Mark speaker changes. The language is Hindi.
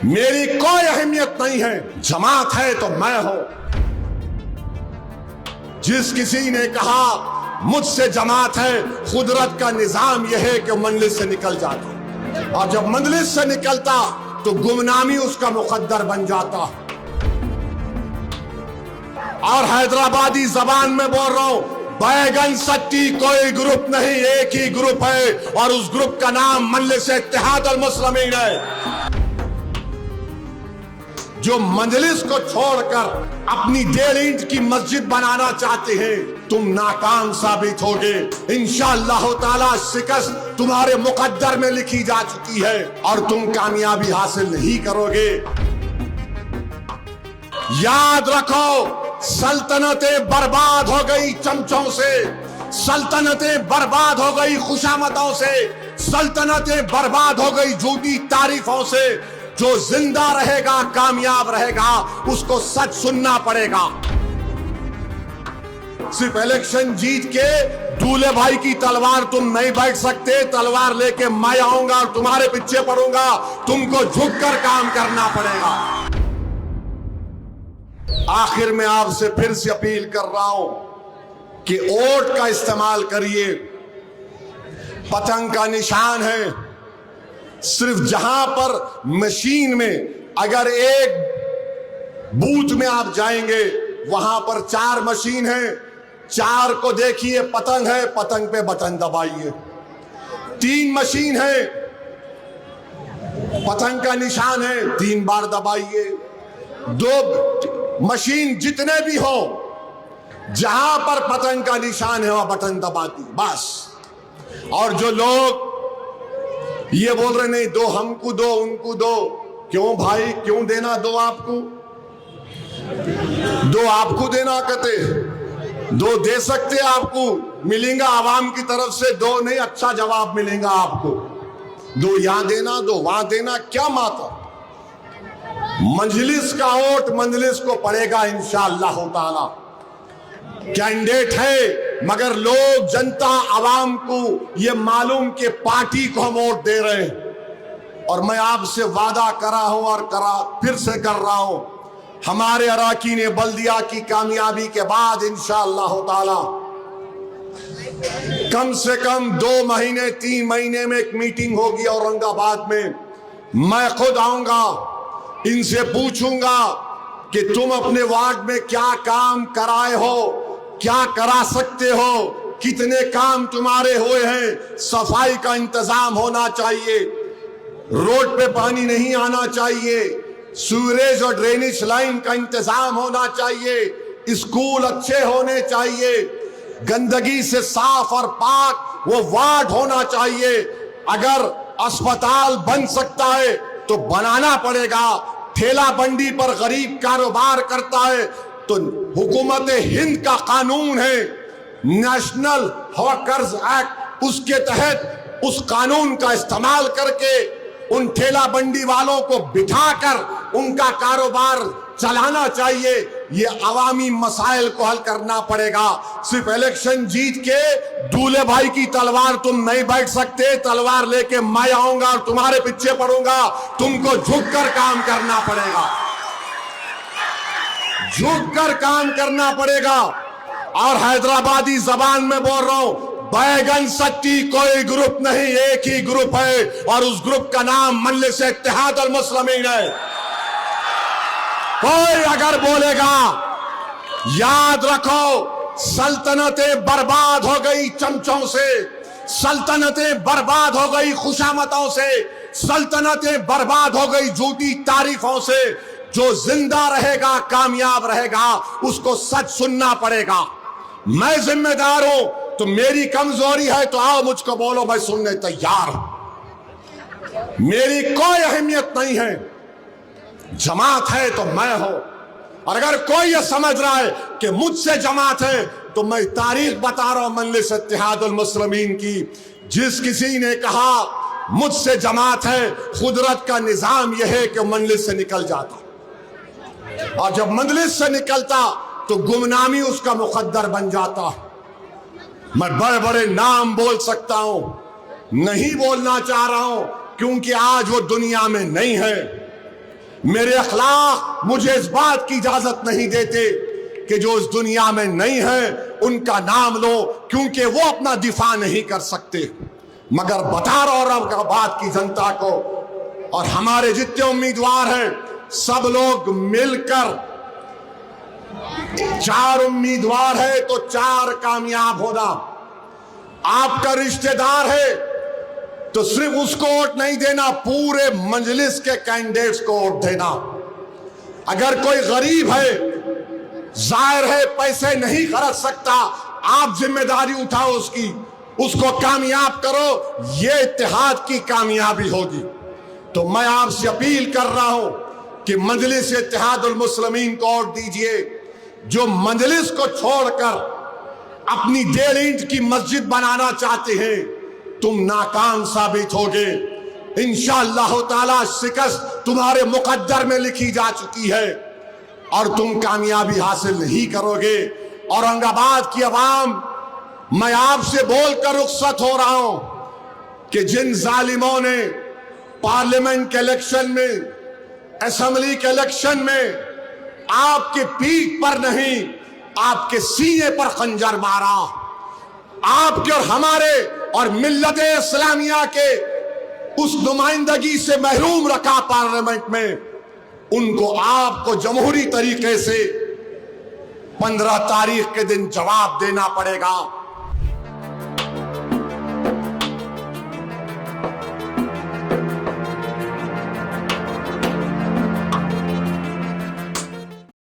Speaker 1: मेरी कोई अहमियत नहीं है, जमात है तो मैं हूं। जिस किसी ने कहा मुझसे जमात है, कुदरत का निजाम यह है कि मंजिल से निकल जाता, और जब मंजिल से निकलता तो गुमनामी उसका मुकद्दर बन जाता। और हैदराबादी जबान में बोल रहा हूं, बैगन सट्टी कोई ग्रुप नहीं, एक ही ग्रुप है, और उस ग्रुप का नाम मजलिस इत्तेहाद अल मुस्लिमीन है। जो मजलिस को छोड़कर अपनी 1.5 इंच की मस्जिद बनाना चाहते हैं, तुम नाकाम साबित होगे। इंशाअल्लाह ताला शिकस्त तुम्हारे मुकद्दर में लिखी जा चुकी है और तुम कामयाबी हासिल नहीं करोगे। याद रखो, सल्तनतें बर्बाद हो गई चमचों से, सल्तनतें बर्बाद हो गई खुशामतों से, सल्तनतें बर्बाद हो गई झूठी तारीफों से। जो जिंदा रहेगा, कामयाब रहेगा, उसको सच सुनना पड़ेगा। सिर्फ इलेक्शन जीत के दूल्हे भाई की तलवार तुम नहीं बैठ सकते। तलवार लेके मैं आऊंगा और तुम्हारे पीछे पड़ूंगा, तुमको झुककर काम करना पड़ेगा। आखिर में आपसे फिर से अपील कर रहा हूं कि वोट का इस्तेमाल करिए। पतंग का निशान है, सिर्फ जहां पर मशीन में अगर एक बूथ में आप जाएंगे वहां पर 4 मशीन है, 4 को देखिए पतंग है, पतंग पे बटन दबाइए। 3 मशीन है, पतंग का निशान है, 3 बार दबाइए। 2 मशीन जितने भी हो, जहां पर पतंग का निशान है वहां बटन दबा दी बस। और जो लोग ये बोल रहे नहीं दो, हमको दो, उनको दो, क्यों भाई, क्यों देना दो आपको? दो आपको देना कहते, दो दे सकते आपको मिलेगा आवाम की तरफ से, दो नहीं अच्छा जवाब मिलेगा आपको। दो यहां देना, दो वहां देना, क्या माता। मजलिस का वोट मजलिस को पड़ेगा इंशाअल्लाह ताला। कैंडिडेट है मगर लोग, जनता, आवाम को ये मालूम कि पार्टी को हम वोट दे रहे हैं। और मैं आपसे वादा करा हूं और फिर से कर रहा हूं, हमारे अराकीन बल्दिया की कामयाबी के बाद इंशाअल्लाह ताला कम से कम 2 महीने 3 महीने में एक मीटिंग होगी औरंगाबाद में। मैं खुद आऊंगा, इनसे पूछूंगा कि तुम अपने वार्ड में क्या काम कराए हो, क्या करा सकते हो, कितने काम तुम्हारे हुए हैं। सफाई का इंतजाम होना चाहिए, रोड पे पानी नहीं आना चाहिए, सीवरेज और ड्रेनेज लाइन का इंतजाम होना चाहिए, स्कूल अच्छे होने चाहिए, गंदगी से साफ और पाक वो वार्ड होना चाहिए। अगर अस्पताल बन सकता है तो बनाना पड़ेगा। ठेला बंडी पर गरीब कारोबार करता है तो हुकूमत हिंद का कानून है नेशनल वर्कर्स एक्ट, उसके तहत उस कानून का इस्तेमाल करके उन ठेला बंडी वालों को बिठाकर उनका कारोबार चलाना चाहिए। ये अवामी मसाइल को हल करना पड़ेगा। सिर्फ इलेक्शन जीत के दूल्हे भाई की तलवार तुम नहीं बैठ सकते। तलवार लेके मैं आऊंगा और तुम्हारे पीछे पड़ूंगा, तुमको झुककर काम करना पड़ेगा, झुककर काम करना पड़ेगा। और हैदराबादी जबान में बोल रहा हूं, बैगन सट्टी कोई ग्रुप नहीं, एक ही ग्रुप है, और उस ग्रुप का नाम मजलिस इत्तेहाद अल मुस्लिमीन है। कोई अगर बोलेगा, याद रखो, सल्तनतें बर्बाद हो गई चमचों से, सल्तनतें बर्बाद हो गई खुशामतों से, सल्तनतें बर्बाद हो गई झूठी तारीफों से। जो जिंदा रहेगा, कामयाब रहेगा, उसको सच सुनना पड़ेगा। मैं जिम्मेदार हूं, तो मेरी कमजोरी है तो आओ मुझको बोलो, मैं सुनने तैयार हूं। मेरी कोई अहमियत नहीं है, जमात है तो मैं हूं। और अगर कोई ये समझ रहा है कि मुझसे जमात है, तो मैं तारीख बता रहा हूं मजलिस इत्तेहाद अल मुस्लिमीन की। जिस किसी ने कहा मुझसे जमात है, कुदरत का निजाम यह है कि मजलिस से निकल जाता, और जब मजलिस से निकलता तो गुमनामी उसका मुकद्दर बन जाता। मैं बड़े बड़े नाम बोल सकता हूं, नहीं बोलना चाह रहा हूं क्योंकि आज वो दुनिया में नहीं है। मेरे अखलाक मुझे इस बात की इजाजत नहीं देते कि जो इस दुनिया में नहीं है उनका नाम लो, क्योंकि वो अपना दिफा नहीं कर सकते। मगर बता रहा औरंगाबाद की जनता को, और हमारे जितने उम्मीदवार हैं सब लोग मिलकर, 4 उम्मीदवार है तो 4 कामयाब होना। आपका रिश्तेदार है तो सिर्फ उसको वोट नहीं देना, पूरे मजलिस के कैंडिडेट्स को वोट देना। अगर कोई गरीब है, जाहिर है पैसे नहीं खर्च सकता, आप जिम्मेदारी उठाओ उसकी, उसको कामयाब करो, ये इत्तेहाद की कामयाबी होगी। तो मैं आपसे अपील कर रहा हूं कि मजलिस इत्तेहादुल मुस्लिमीन को वोट दीजिए। जो मजलिस को छोड़कर अपनी 1.5 इंच की मस्जिद बनाना चाहते हैं, तुम नाकाम साबित होगे। इंशाअल्लाह ताला शिकस्त तुम्हारे मुकद्दर में लिखी जा चुकी है और तुम कामयाबी हासिल नहीं करोगे। औरंगाबाद की आवाम, मैं आपसे बोलकर रुखसत हो रहा हूं कि जिन जालिमों ने पार्लियामेंट के इलेक्शन में, असेंबली के इलेक्शन में आपके पीठ पर नहीं, आपके सीने पर खंजर मारा, आपके और हमारे और मिल्लत इस्लामिया के उस नुमाइंदगी से महरूम रखा पार्लियामेंट में, उनको आपको जमहूरी तरीके से 15 तारीख के दिन जवाब देना पड़ेगा।